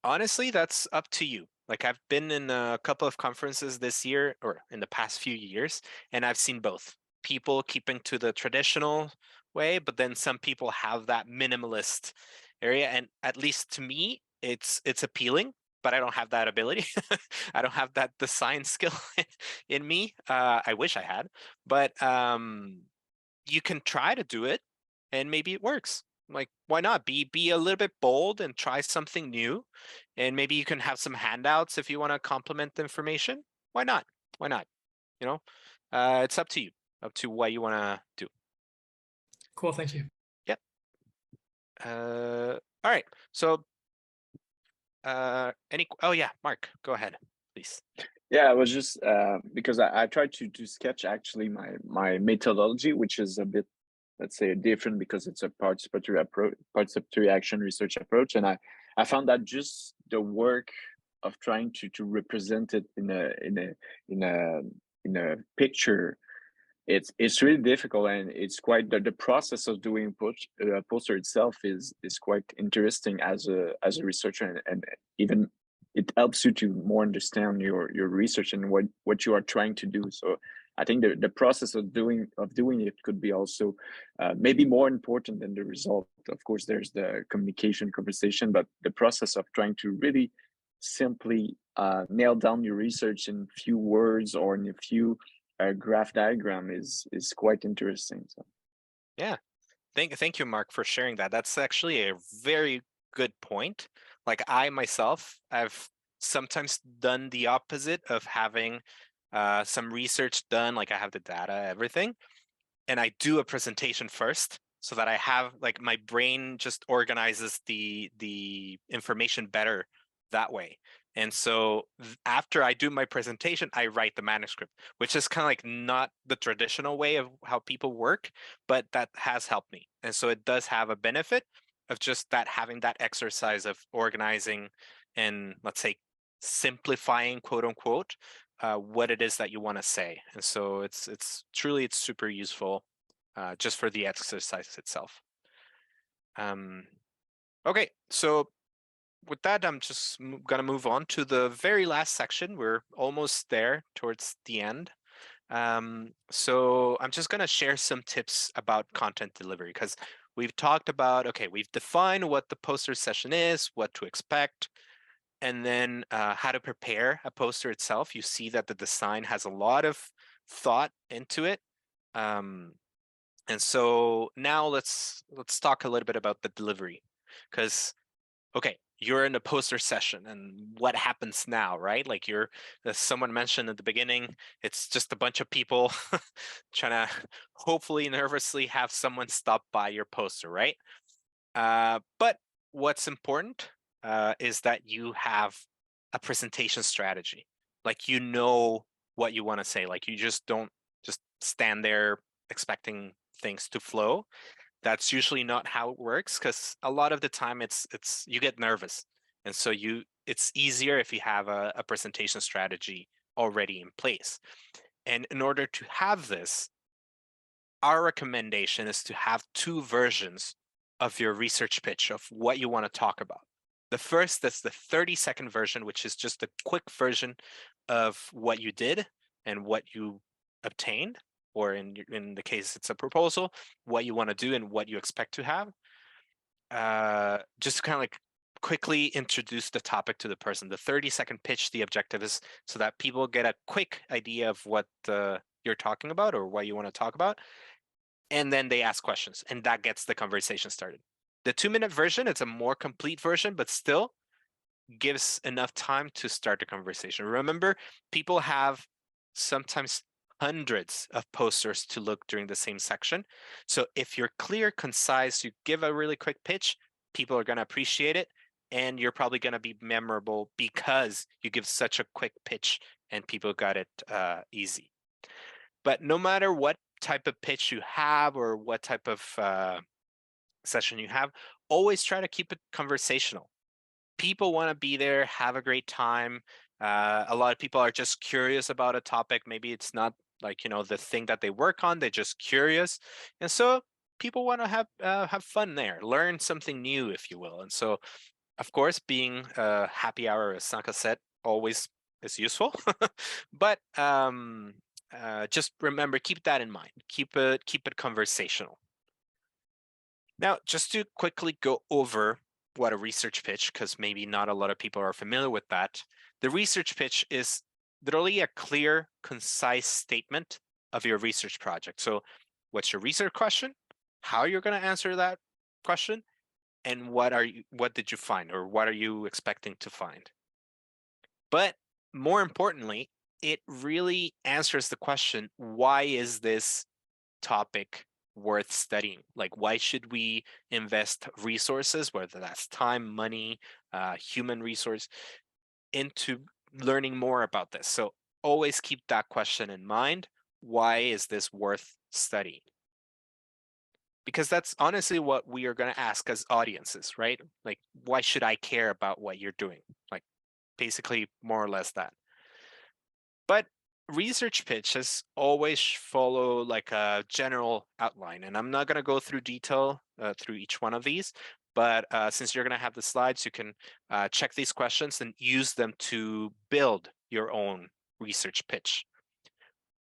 Honestly, that's up to you. Like, I've been in a couple of conferences this year, or in the past few years, and I've seen both. People keeping to the traditional way, but then some people have that minimalist area. And at least to me, it's appealing, but I don't have that ability. I don't have that design skill in me. I wish I had, but you can try to do it, and maybe it works. Like, why not be a little bit bold and try something new? And maybe you can have some handouts if you want to complement the information. Why not? Why not? You know, it's up to you, up to what you want to do. Cool, thank you. Yep. All right. So, oh yeah, Mark, go ahead, please. Yeah, I was just because I tried to sketch actually my methodology, which is a bit, let's say, different because it's a participatory approach, participatory action research approach, and I found that just the work of trying to represent it in a picture, it's really difficult, and it's quite the process of doing a poster itself is quite interesting as a researcher, and even it helps you to more understand your research and what you are trying to do. So I think the process of doing it could be also maybe more important than the result. Of course, there's the communication, conversation, but the process of trying to really simply nail down your research in few words or in a few graph diagram is quite interesting. So yeah, thank you, Mark, for sharing that. That's actually a very good point. Like I myself, I've sometimes done the opposite of having some research done, like I have the data, everything, and I do a presentation first so that I have, like, my brain just organizes the information better that way. And so after I do my presentation, I write the manuscript, which is kind of like not the traditional way of how people work, but that has helped me. And so it does have a benefit of just that, having that exercise of organizing and, let's say, simplifying, quote unquote, what it is that you want to say. And so it's truly super useful just for the exercise itself. Okay, so with that, I'm just gonna move on to the very last section. We're almost there towards the end. So I'm just gonna share some tips about content delivery, because we've talked about, okay, we've defined what the poster session is, what to expect, and then how to prepare a poster itself. You see that the design has a lot of thought into it. And so now let's talk a little bit about the delivery, because okay, you're in a poster session, and what happens now, right? Like as someone mentioned at the beginning, it's just a bunch of people trying to hopefully nervously have someone stop by your poster, right? But what's important is that you have a presentation strategy. Like, you know what you want to say. Like, you just don't just stand there expecting things to flow. That's usually not how it works, because a lot of the time it's you get nervous, and so it's easier if you have a presentation strategy already in place. And in order to have this, our recommendation is to have two versions of your research pitch of what you want to talk about. The first, that's the 30-second version, which is just a quick version of what you did and what you obtained, or in the case it's a proposal, what you want to do and what you expect to have. Just kind of like quickly introduce the topic to the person. The 30-second pitch, the objective is so that people get a quick idea of what you're talking about or what you want to talk about. And then they ask questions, and that gets the conversation started. The 2-minute version, it's a more complete version, but still gives enough time to start the conversation. Remember, people have sometimes hundreds of posters to look during the same section. So if you're clear, concise, you give a really quick pitch, people are going to appreciate it, and you're probably going to be memorable because you give such a quick pitch and people got it easy. But no matter what type of pitch you have or what type of session you have, always try to keep it conversational. People want to be there, have a great time. A lot of people are just curious about a topic. Maybe it's not like, the thing that they work on, they're just curious. And so people want to have fun there, learn something new, if you will. And so, of course, being a happy hour, as Sanka said, always is useful. But just remember, keep that in mind. Keep it conversational. Now, just to quickly go over what a research pitch, because maybe not a lot of people are familiar with that. The research pitch is literally a clear, concise statement of your research project. So what's your research question? How you're going to answer that question? And what did you find, or what are you expecting to find? But more importantly, it really answers the question, why is this topic worth studying? Like, why should we invest resources, whether that's time, money, human resource, into learning more about this? So always keep that question in mind. Why is this worth studying? Because that's honestly what we are going to ask as audiences, right? Like, why should I care about what you're doing? Like, basically, more or less that. But research pitches always follow like a general outline, and I'm not going to go through detail through each one of these, but since you're going to have the slides, you can check these questions and use them to build your own research pitch.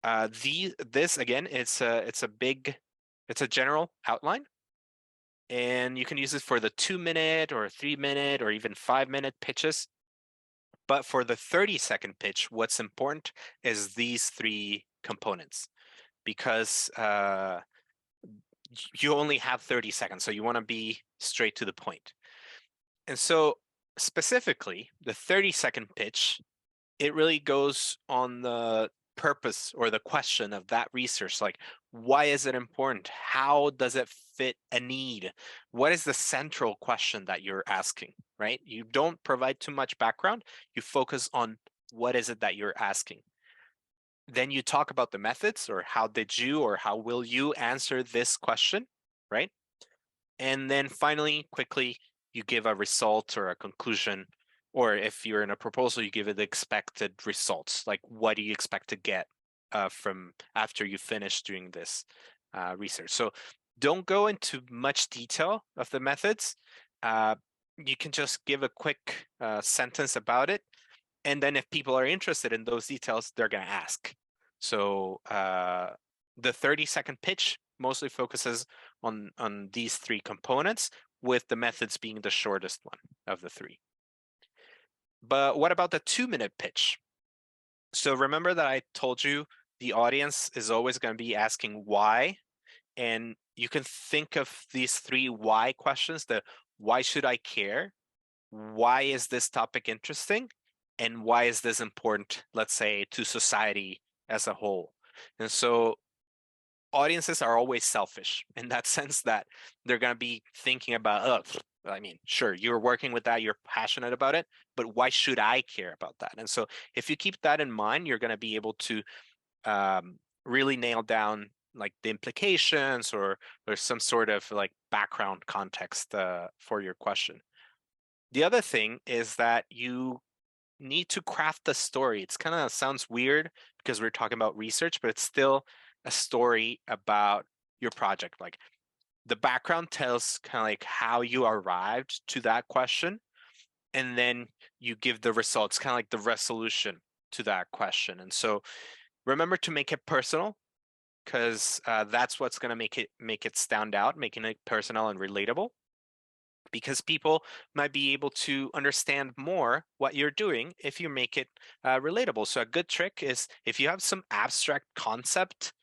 This again, it's a general outline, and you can use it for the 2-minute or 3-minute or even 5-minute pitches. But for the 30-second pitch, what's important is these 3 components, because you only have 30 seconds, so you want to be straight to the point. And so specifically, the 30-second pitch, it really goes on the purpose or the question of that research. Like, why is it important? How does it fit a need? What is the central question that you're asking, right? You don't provide too much background. You focus on what is it that you're asking. Then you talk about the methods, or how did you or how will you answer this question, right? And then finally, quickly, you give a result or a conclusion, or if you're in a proposal, you give it the expected results. Like, what do you expect to get from after you finish doing this research? So don't go into much detail of the methods. You can just give a quick sentence about it. And then if people are interested in those details, they're going to ask. So the 30-second pitch mostly focuses on these three components, with the methods being the shortest one of the three. But what about the 2-minute pitch? So remember that I told you the audience is always going to be asking why, and you can think of these 3 why questions: the why should I care, why is this topic interesting, and why is this important, let's say, to society as a whole. And so audiences are always selfish in that sense, that they're going to be thinking about, oh, I mean, sure, you're working with that, you're passionate about it, but why should I care about that? And so if you keep that in mind, you're going to be able to really nail down like the implications or some sort of like background context for your question. The other thing is that you need to craft the story. It's kind of sounds weird because we're talking about research, but it's still a story about your project. Like, the background tells kind of like how you arrived to that question, and then you give the results, kind of like the resolution to that question. And so remember to make it personal, because that's what's going to make it stand out, making it personal and relatable, because people might be able to understand more what you're doing if you make it relatable. So a good trick is, if you have some abstract concept,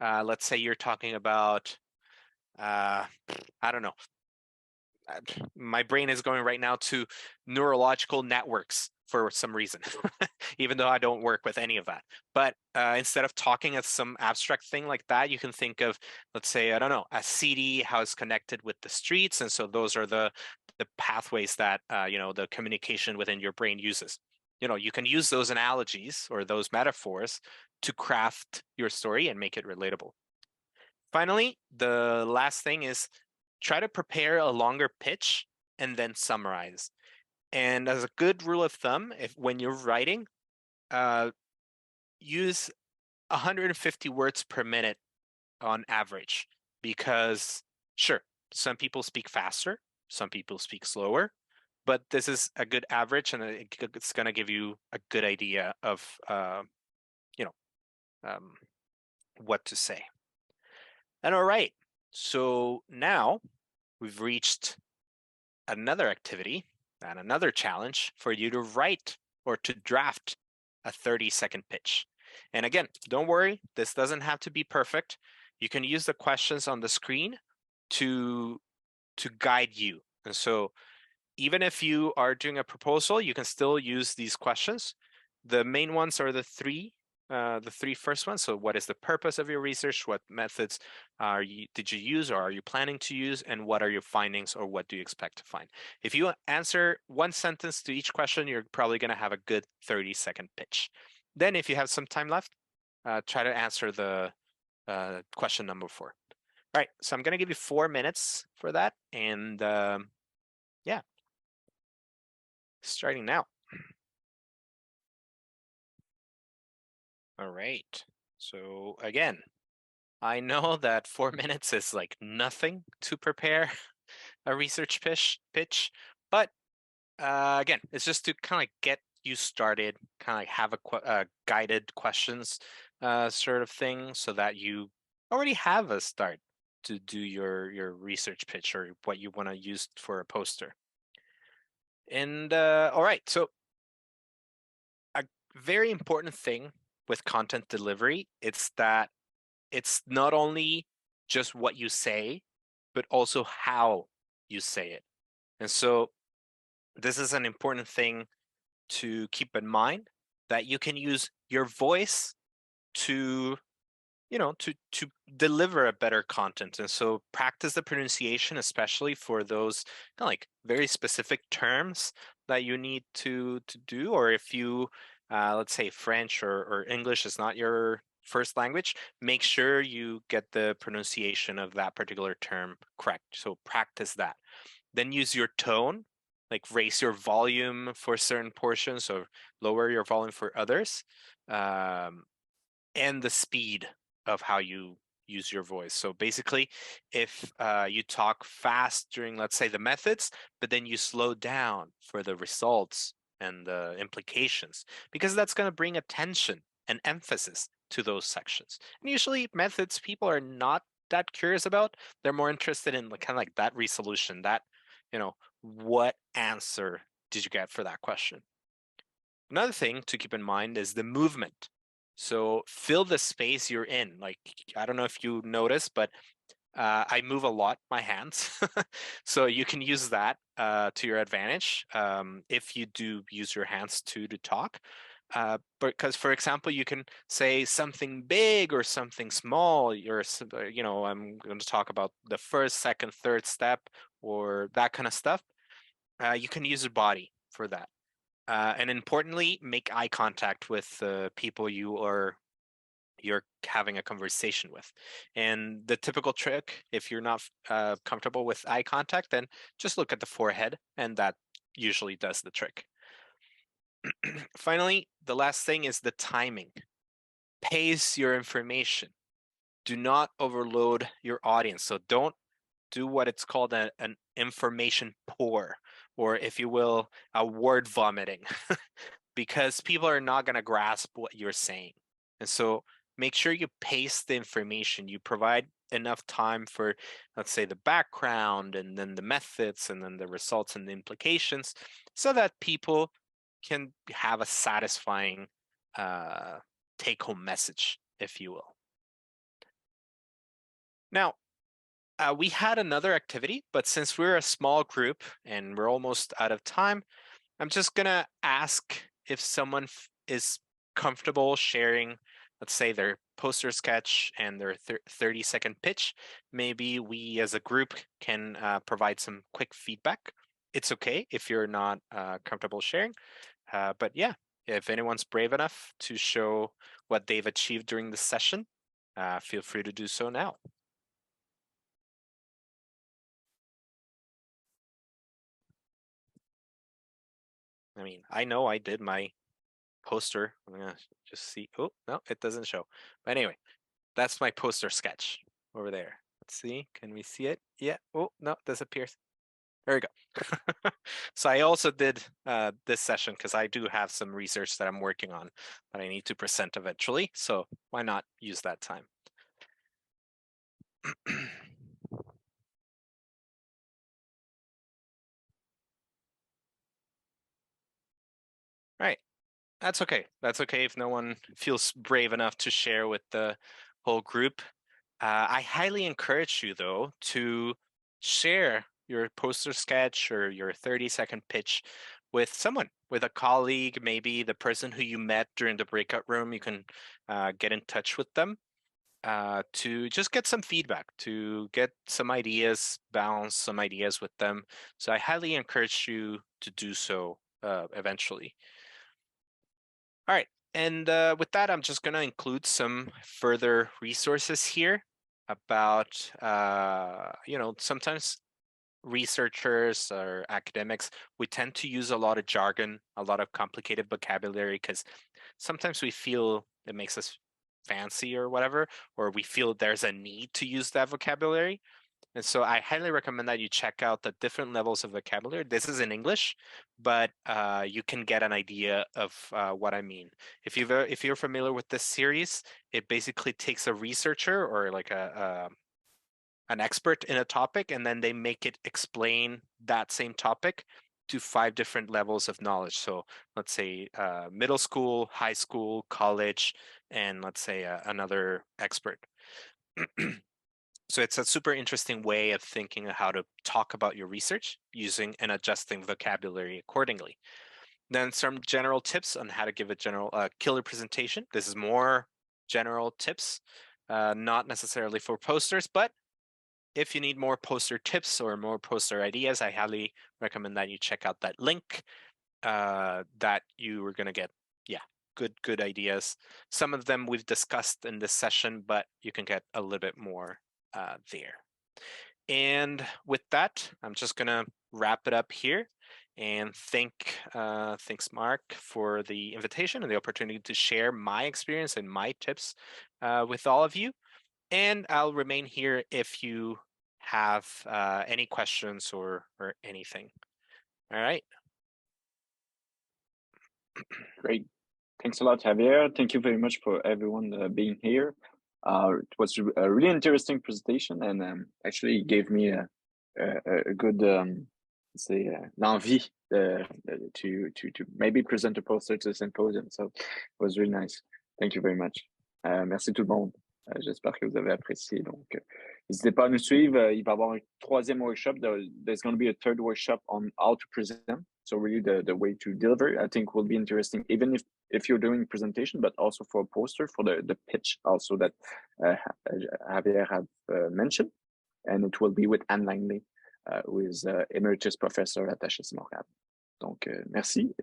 let's say you're talking about, I don't know, my brain is going right now to neurological networks for some reason, even though I don't work with any of that. But instead of talking as some abstract thing like that, you can think of, let's say, I don't know, a city, how it's connected with the streets. And so those are the pathways that, the communication within your brain uses. You can use those analogies or those metaphors to craft your story and make it relatable. Finally, the last thing is, try to prepare a longer pitch and then summarize. And as a good rule of thumb, when you're writing, use 150 words per minute on average, because sure, some people speak faster, some people speak slower, but this is a good average, and it's going to give you a good idea of what to say. And all right, so now we've reached another activity and another challenge for you to write or to draft a 30-second pitch. And again, don't worry, this doesn't have to be perfect. You can use the questions on the screen to guide you. And so even if you are doing a proposal, you can still use these questions. The main ones are the three first ones. So what is the purpose of your research? What methods did you use or are you planning to use? And what are your findings, or what do you expect to find? If you answer one sentence to each question, you're probably going to have a good 30-second pitch. Then if you have some time left, try to answer the question number 4. All right, so I'm going to give you 4 minutes for that. And yeah, starting now. All right, so again, I know that 4 minutes is like nothing to prepare a research pitch, but again, it's just to kind of get you started, kind of like have a guided questions sort of thing, so that you already have a start to do your research pitch or what you want to use for a poster. And all right, so a very important thing with content delivery, it's that it's not only just what you say, but also how you say it. And so this is an important thing to keep in mind, that you can use your voice to to deliver a better content. And so practice the pronunciation, especially for those kind of like very specific terms that you need to do, or if you let's say French or English is not your first language, make sure you get the pronunciation of that particular term correct. So practice that. Then use your tone, like raise your volume for certain portions or lower your volume for others, and the speed of how you use your voice. So basically, if you talk fast during, let's say, the methods, but then you slow down for the results and the implications, because that's going to bring attention and emphasis to those sections. And usually methods people are not that curious about. They're more interested in kind of like that resolution, that, what answer did you get for that question? Another thing to keep in mind is the movement. So fill the space you're in. Like, I don't know if you notice, but I move a lot my hands. So you can use that to your advantage if you do use your hands to talk. Because, for example, you can say something big or something small. I'm going to talk about the first, second, third step or that kind of stuff. You can use your body for that. And importantly, make eye contact with the people you're having a conversation with. And the typical trick, if you're not comfortable with eye contact, then just look at the forehead, and that usually does the trick. Finally, the last thing is the timing. Pace your information. Do not overload your audience. So don't do what it's called an information pour, or if you will, a word vomiting, because people are not going to grasp what you're saying. And so make sure you pace the information. You provide enough time for, let's say, the background, and then the methods, and then the results and the implications, so that people can have a satisfying take-home message, if you will. Now, we had another activity, but since we're a small group and we're almost out of time, I'm just gonna ask if someone is comfortable sharing, let's say, their poster sketch and their 30-second pitch. Maybe we as a group can provide some quick feedback. It's okay if you're not comfortable sharing, but yeah, if anyone's brave enough to show what they've achieved during the session, feel free to do so now. I mean, I know I did my poster. I'm gonna just see. Oh, no, it doesn't show. But anyway, that's my poster sketch over there. Let's see. Can we see it? Yeah. Oh, no, it disappears. There we go. So I also did this session because I do have some research that I'm working on that I need to present eventually. So why not use that time? Right. That's okay. That's okay if no one feels brave enough to share with the whole group. I highly encourage you, though, to share your poster sketch or your 30-second pitch with someone, with a colleague, maybe the person who you met during the breakout room. You can get in touch with them to just get some feedback, to get some ideas, bounce some ideas with them. So I highly encourage you to do so eventually. All right, and with that, I'm just going to include some further resources here about, sometimes researchers or academics, we tend to use a lot of jargon, a lot of complicated vocabulary, because sometimes we feel it makes us fancy or whatever, or we feel there's a need to use that vocabulary. And so I highly recommend that you check out the different levels of vocabulary. This is in English, but you can get an idea of what I mean. If you're familiar with this series, it basically takes a researcher or like an expert in a topic, and then they make it explain that same topic to 5 different levels of knowledge. So let's say middle school, high school, college, and let's say another expert. So it's a super interesting way of thinking of how to talk about your research using and adjusting vocabulary accordingly. Then some general tips on how to give a general killer presentation. This is more general tips, not necessarily for posters, but if you need more poster tips or more poster ideas, I highly recommend that you check out that link that you are going to get, good ideas. Some of them we've discussed in this session, but you can get a little bit more there. And with that, I'm just going to wrap it up here. And thanks, Mark, for the invitation and the opportunity to share my experience and my tips with all of you. And I'll remain here if you have any questions or anything. All right. Great. Thanks a lot, Javier. Thank you very much for everyone being here. It was a really interesting presentation, and actually gave me a good, say, l'envie to maybe present a poster to the symposium. So it was really nice. Thank you very much. Merci tout le monde. J'espère que vous avez apprécié. Donc, n'hésitez pas à nous suivre. Il va y avoir un troisième workshop. There's going to be a third workshop on how to present. So really the way to deliver, I think, will be interesting, even if you're doing presentation, but also for a poster, for the pitch also that Javier had mentioned. And it will be with Anne Langley, who is emeritus professor at HEC Montréal. Donc, merci.